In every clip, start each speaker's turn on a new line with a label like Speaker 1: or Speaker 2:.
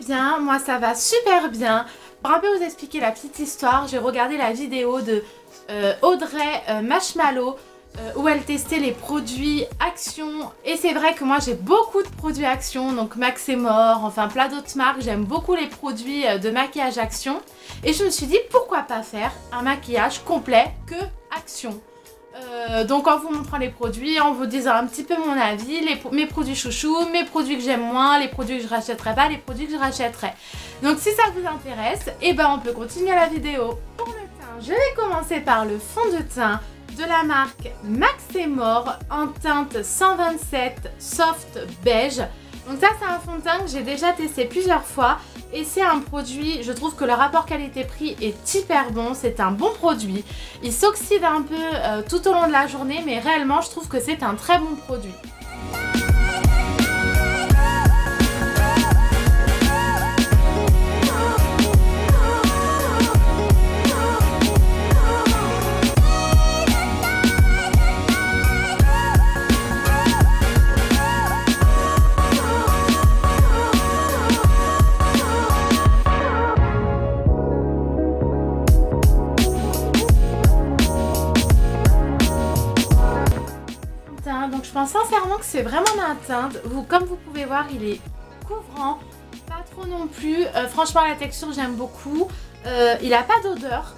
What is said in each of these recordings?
Speaker 1: bien, moi ça va super bien. Pour un peu vous expliquer la petite histoire, j'ai regardé la vidéo de Audrey Marshmallow où elle testait les produits Action. Et c'est vrai que moi j'ai beaucoup de produits Action, donc Max et More, enfin plein d'autres marques. J'aime beaucoup les produits de maquillage Action. Et je me suis dit pourquoi pas faire un maquillage complet que Action. Donc en vous montrant les produits, en vous disant un petit peu mon avis, mes produits chouchous, mes produits que j'aime moins, les produits que je rachèterai pas, les produits que je rachèterai. Donc si ça vous intéresse, et ben on peut continuer la vidéo. Pour le teint, je vais commencer par le fond de teint de la marque Max et More en teinte 127 Soft Beige. Donc ça c'est un fond de teint que j'ai déjà testé plusieurs fois et c'est un produit, je trouve que le rapport qualité-prix est hyper bon, c'est un bon produit. Il s'oxyde un peu tout au long de la journée mais réellement je trouve que c'est un très bon produit. Donc je pense sincèrement que c'est vraiment ma teinte. Comme vous pouvez voir, il est couvrant, pas trop non plus. Franchement la texture j'aime beaucoup. Il n'a pas d'odeur.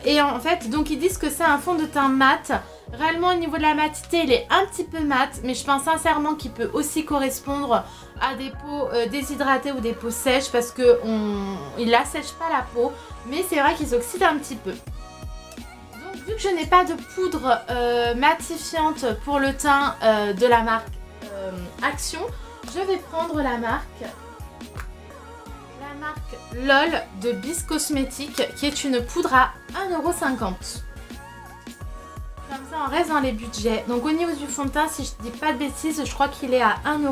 Speaker 1: Et en fait, donc ils disent que c'est un fond de teint mat. Réellement au niveau de la matité, il est un petit peu mat. Mais je pense sincèrement qu'il peut aussi correspondre à des peaux déshydratées ou des peaux sèches. Parce qu'il n'assèche pas la peau. Mais c'est vrai qu'il s'oxyde un petit peu. Vu que je n'ai pas de poudre matifiante pour le teint de la marque Action, je vais prendre la marque LOL de Bis Cosmétiques qui est une poudre à 1,50 €. Comme ça on reste dans les budgets. Donc au niveau du fond de teint, si je dis pas de bêtises, je crois qu'il est à 1,25 €.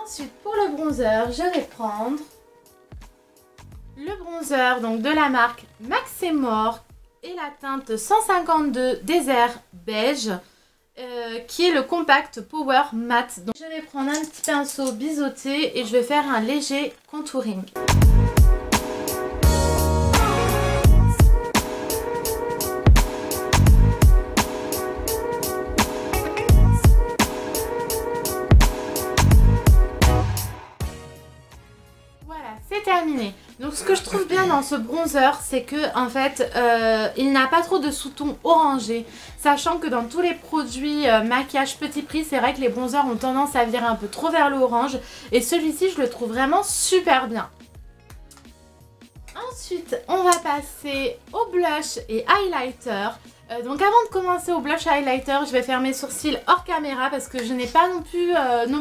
Speaker 1: Ensuite pour le bronzer, je vais prendre le bronzer donc de la marque Max et More et la teinte 152 Désert Beige qui est le Compact Power Matte. Donc je vais prendre un petit pinceau biseauté et je vais faire un léger contouring. C'est terminé. Donc ce que je trouve bien dans ce bronzer, c'est que en fait il n'a pas trop de sous-ton orangé, sachant que dans tous les produits maquillage petit prix, c'est vrai que les bronzers ont tendance à virer un peu trop vers le orange et celui-ci je le trouve vraiment super bien. Ensuite on va passer au blush et highlighter. Donc avant de commencer au blush highlighter, je vais faire mes sourcils hors caméra parce que je n'ai pas non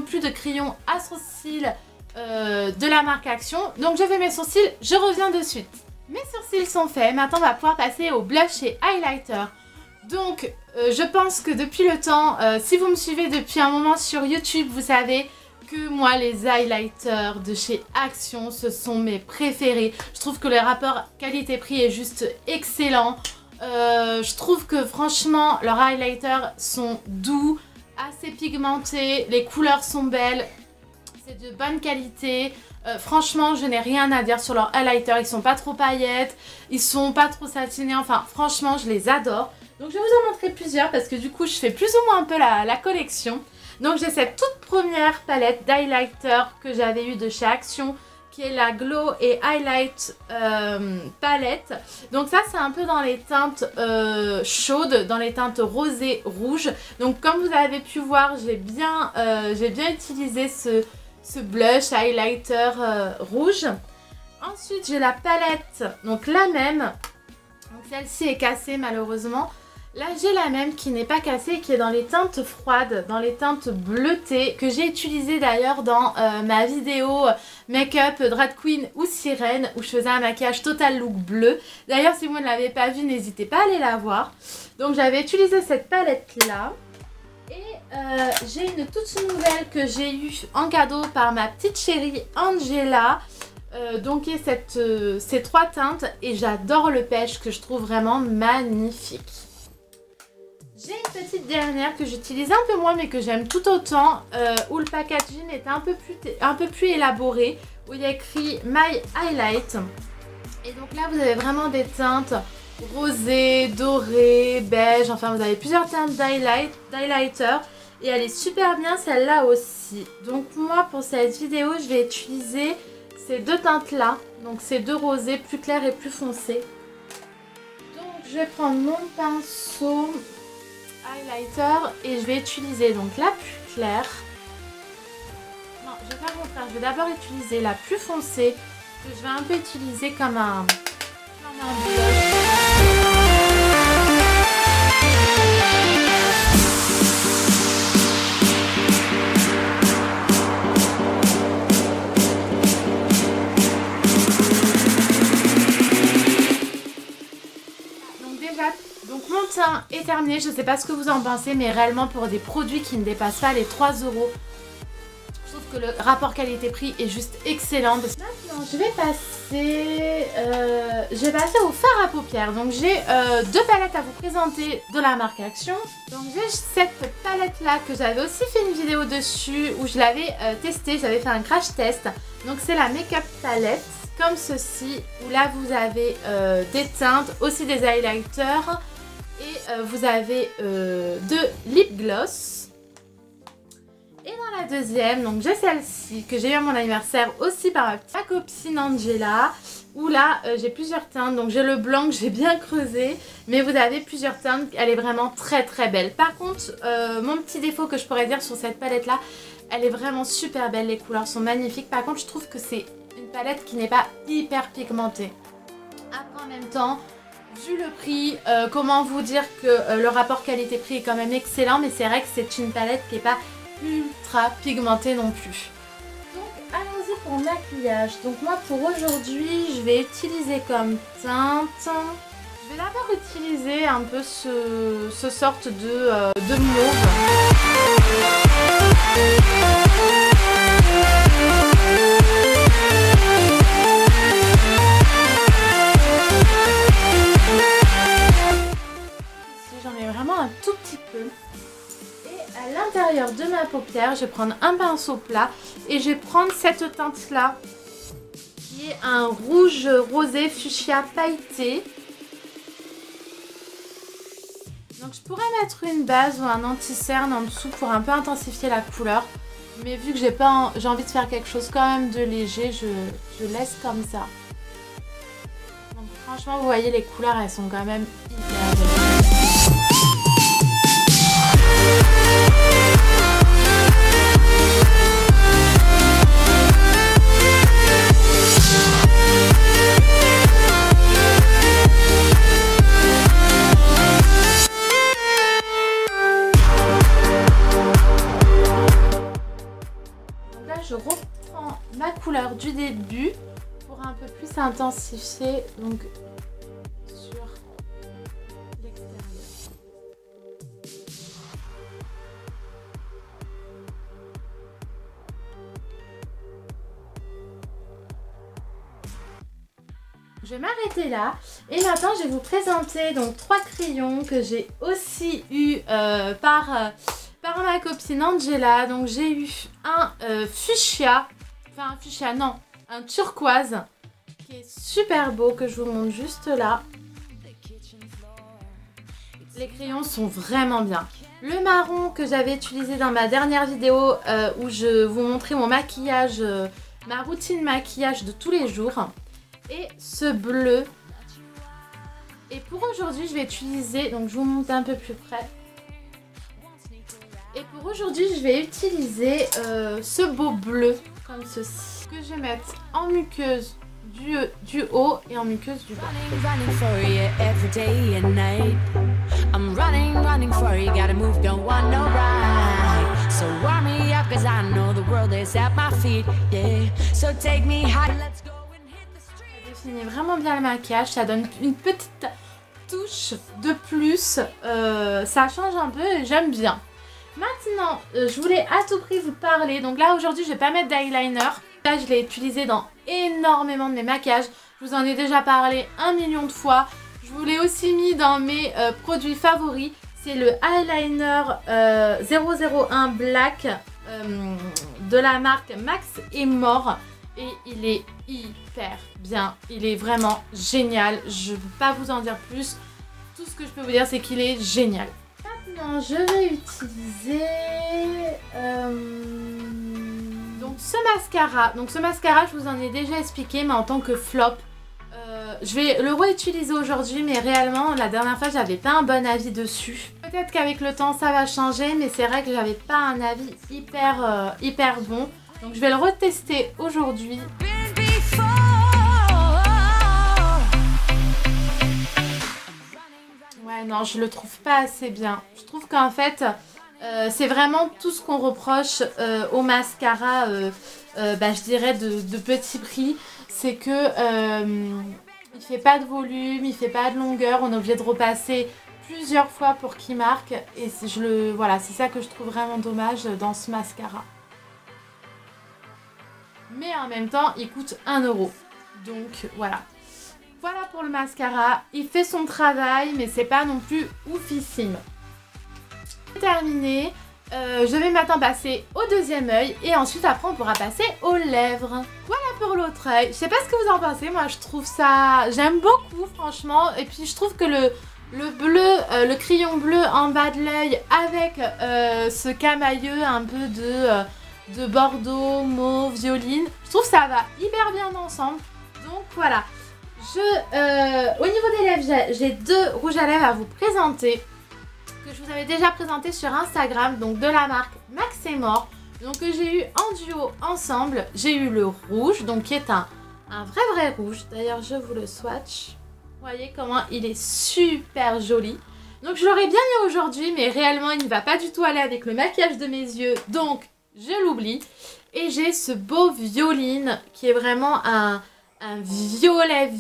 Speaker 1: plus de crayon à sourcils de la marque Action. Donc je fais mes sourcils, je reviens de suite. Mes sourcils sont faits, maintenant on va pouvoir passer au blush et highlighter. Donc je pense que depuis le temps, si vous me suivez depuis un moment sur YouTube, vous savez que moi les highlighters de chez Action, ce sont mes préférés. Je trouve que le rapport qualité-prix est juste excellent. Je trouve que franchement leurs highlighters sont doux, assez pigmentés, les couleurs sont belles. C'est de bonne qualité, franchement je n'ai rien à dire sur leurs highlighters, ils sont pas trop paillettes, ils sont pas trop satinés, enfin franchement je les adore. Donc je vais vous en montrer plusieurs parce que du coup je fais plus ou moins un peu la collection. Donc j'ai cette toute première palette d'highlighter que j'avais eue de chez Action qui est la Glow et Highlight palette. Donc ça c'est un peu dans les teintes chaudes, dans les teintes rosées rouges. Donc comme vous avez pu voir, j'ai bien utilisé ce blush highlighter rouge. Ensuite j'ai la palette, donc la même, celle-ci est cassée malheureusement. Là j'ai la même qui n'est pas cassée, qui est dans les teintes froides, dans les teintes bleutées, que j'ai utilisé d'ailleurs dans ma vidéo make-up drag queen ou sirène, où je faisais un maquillage total look bleu. D'ailleurs si vous ne l'avez pas vu, n'hésitez pas à aller la voir. Donc j'avais utilisé cette palette là. Et j'ai une toute nouvelle que j'ai eue en cadeau par ma petite chérie Angela. Donc ces 3 teintes et j'adore le pêche que je trouve vraiment magnifique. J'ai une petite dernière que j'utilise un peu moins mais que j'aime tout autant, où le packaging est un peu plus élaboré, où il y a écrit My Highlight. Et donc là vous avez vraiment des teintes rosées, dorées, beige, enfin vous avez plusieurs teintes d'highlighter et elle est super bien celle-là aussi. Donc moi pour cette vidéo je vais utiliser ces 2 teintes là, donc ces 2 rosés plus clairs et plus foncés. Donc je vais prendre mon pinceau highlighter et je vais utiliser donc la plus claire. Non, je vais faire le contraire, je vais d'abord utiliser la plus foncée que je vais un peu utiliser comme un blush. Donc mon teint est terminé, je sais pas ce que vous en pensez, mais réellement pour des produits qui ne dépassent pas les 3 €, je trouve que le rapport qualité-prix est juste excellent. Maintenant je vais passer au fard à paupières. Donc j'ai 2 palettes à vous présenter de la marque Action. Donc j'ai cette palette là que j'avais aussi fait une vidéo dessus où je l'avais testée, j'avais fait un crash test. Donc c'est la Make Up Palette. Comme ceci, où là vous avez des teintes, aussi des highlighters et vous avez 2 lip gloss. Et dans la deuxième, donc j'ai celle-ci que j'ai eu à mon anniversaire aussi par ma copine Angela, où là j'ai plusieurs teintes. Donc j'ai le blanc que j'ai bien creusé, mais vous avez plusieurs teintes, elle est vraiment très très belle. Par contre, mon petit défaut que je pourrais dire sur cette palette là, elle est vraiment super belle, les couleurs sont magnifiques. Par contre je trouve que c'est une palette qui n'est pas hyper pigmentée. Après en même temps, vu le prix, comment vous dire que le rapport qualité-prix est quand même excellent, mais c'est vrai que c'est une palette qui n'est pas ultra pigmentée non plus. Donc allons-y pour le maquillage. Donc moi pour aujourd'hui, je vais utiliser comme teinte, je vais d'abord utiliser un peu ce sorte de mauve. Un tout petit peu. Et à l'intérieur de ma paupière, je vais prendre un pinceau plat et je vais prendre cette teinte là qui est un rouge rosé fuchsia pailleté. Donc je pourrais mettre une base ou un anti-cerne en dessous pour un peu intensifier la couleur, mais vu que j'ai envie de faire quelque chose quand même de léger, je laisse comme ça. Donc franchement vous voyez les couleurs, elles sont quand même hyper belles. Je reprends ma couleur du début pour un peu plus intensifier donc sur l'extérieur. Je vais m'arrêter là et maintenant je vais vous présenter donc 3 crayons que j'ai aussi eu par ma copine Angela. Donc j'ai eu un fuchsia, enfin un fuchsia non, un turquoise qui est super beau que je vous montre juste là. Les crayons sont vraiment bien. Le marron que j'avais utilisé dans ma dernière vidéo où je vous montrais mon maquillage, ma routine maquillage de tous les jours. Et ce bleu. Et pour aujourd'hui je vais utiliser, donc je vous montre un peu plus près. Et pour aujourd'hui, je vais utiliser ce beau bleu, comme ceci, que je vais mettre en muqueuse du haut et en muqueuse du bas. Ça définit vraiment bien le maquillage, ça donne une petite touche de plus, ça change un peu et j'aime bien. Maintenant, je voulais à tout prix vous parler. Donc là, aujourd'hui, je vais pas mettre d'eyeliner. Là, je l'ai utilisé dans énormément de mes maquillages. Je vous en ai déjà parlé 1 million de fois. Je vous l'ai aussi mis dans mes produits favoris. C'est le eyeliner 001 Black de la marque Max et More. Et il est hyper bien. Il est vraiment génial. Je ne peux pas vous en dire plus. Tout ce que je peux vous dire, c'est qu'il est génial. Maintenant, je vais utiliser donc ce mascara. Donc ce mascara, je vous en ai déjà expliqué, mais en tant que flop. Je vais le réutiliser aujourd'hui, mais réellement, la dernière fois, j'avais pas un bon avis dessus. Peut-être qu'avec le temps, ça va changer, mais c'est vrai que j'avais pas un avis hyper bon. Donc je vais le retester aujourd'hui. Ouais, non, je le trouve pas assez bien. Je trouve qu'en fait, c'est vraiment tout ce qu'on reproche au mascara, je dirais de petit prix. C'est que il fait pas de volume, il fait pas de longueur. On est obligé de repasser plusieurs fois pour qu'il marque. Et voilà, c'est ça que je trouve vraiment dommage dans ce mascara. Mais en même temps, il coûte 1 €. Donc voilà. Voilà pour le mascara. Il fait son travail, mais c'est pas non plus oufissime. Terminé. Je vais maintenant passer au deuxième œil. Et ensuite, après, on pourra passer aux lèvres. Voilà pour l'autre œil. Je sais pas ce que vous en pensez. Moi, je trouve ça... J'aime beaucoup, franchement. Et puis, je trouve que le bleu, le crayon bleu en bas de l'œil avec ce camailleux un peu de bordeaux, mauve, violine. Je trouve que ça va hyper bien ensemble. Donc voilà. Au niveau des lèvres, j'ai 2 rouges à lèvres à vous présenter. Que je vous avais déjà présenté sur Instagram. Donc de la marque Max et More. Donc que j'ai eu en duo ensemble. J'ai eu le rouge. Donc qui est un vrai rouge. D'ailleurs je vous le swatch. Vous voyez comment il est super joli. Donc je l'aurais bien mis aujourd'hui. Mais réellement il ne va pas du tout aller avec le maquillage de mes yeux. Donc je l'oublie. Et j'ai ce beau violine qui est vraiment un violet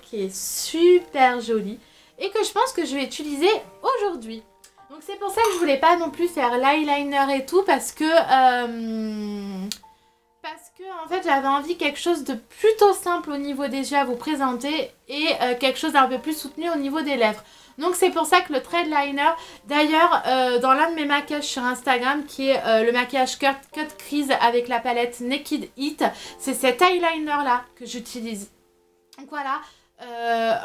Speaker 1: qui est super joli. Et que je pense que je vais utiliser aujourd'hui. Donc c'est pour ça que je voulais pas non plus faire l'eyeliner et tout. Parce que en fait j'avais envie quelque chose de plutôt simple au niveau des yeux à vous présenter. Et quelque chose d'un peu plus soutenu au niveau des lèvres. Donc c'est pour ça que le thread liner, d'ailleurs dans l'un de mes maquillages sur Instagram qui est le maquillage Cut Crease avec la palette Naked Heat, c'est cet eyeliner là que j'utilise. Donc voilà,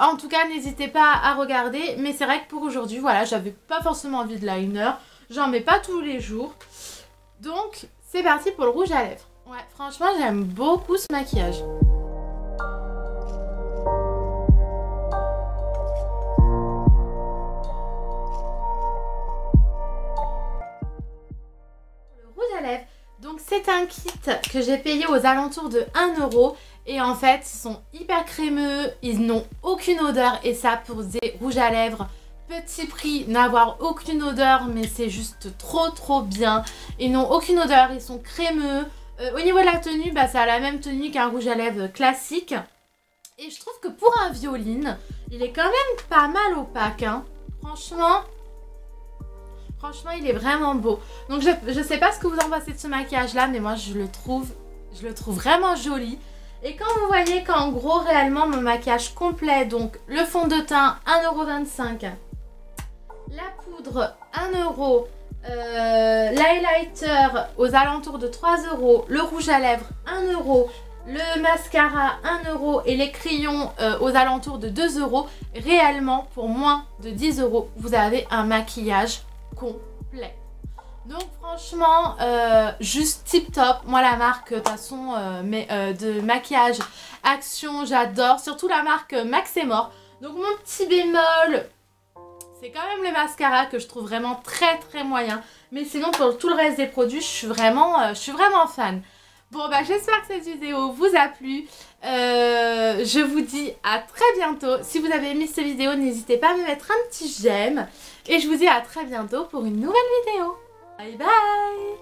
Speaker 1: en tout cas n'hésitez pas à regarder, mais c'est vrai que pour aujourd'hui, voilà, j'avais pas forcément envie de liner, j'en mets pas tous les jours. Donc c'est parti pour le rouge à lèvres. Ouais, franchement j'aime beaucoup ce maquillage. Donc c'est un kit que j'ai payé aux alentours de 1 € et en fait ils sont hyper crémeux, ils n'ont aucune odeur et ça pour des rouges à lèvres petit prix, n'avoir aucune odeur mais c'est juste trop bien. Ils n'ont aucune odeur, ils sont crémeux. Au niveau de la tenue, ça a la même tenue qu'un rouge à lèvres classique. Et je trouve que pour un violine, il est quand même pas mal opaque, hein. Franchement, il est vraiment beau. Donc, je sais pas ce que vous en pensez de ce maquillage-là, mais moi, je le trouve vraiment joli. Et quand vous voyez qu'en gros, réellement, mon maquillage complet, donc le fond de teint, 1,25 €. La poudre, 1 €. L'highlighter, aux alentours de 3 €. Le rouge à lèvres, 1 €. Le mascara 1 € et les crayons aux alentours de 2 €. Réellement, pour moins de 10 €, vous avez un maquillage complet. Donc franchement, juste tip top. Moi la marque de toute façon de maquillage Action, j'adore. Surtout la marque Max et More. Donc mon petit bémol, c'est quand même le mascara que je trouve vraiment très moyen. Mais sinon pour tout le reste des produits, je suis vraiment fan. Bon j'espère que cette vidéo vous a plu. Je vous dis à très bientôt. Si vous avez aimé cette vidéo, n'hésitez pas à me mettre un petit j'aime. Et je vous dis à très bientôt pour une nouvelle vidéo. Bye bye.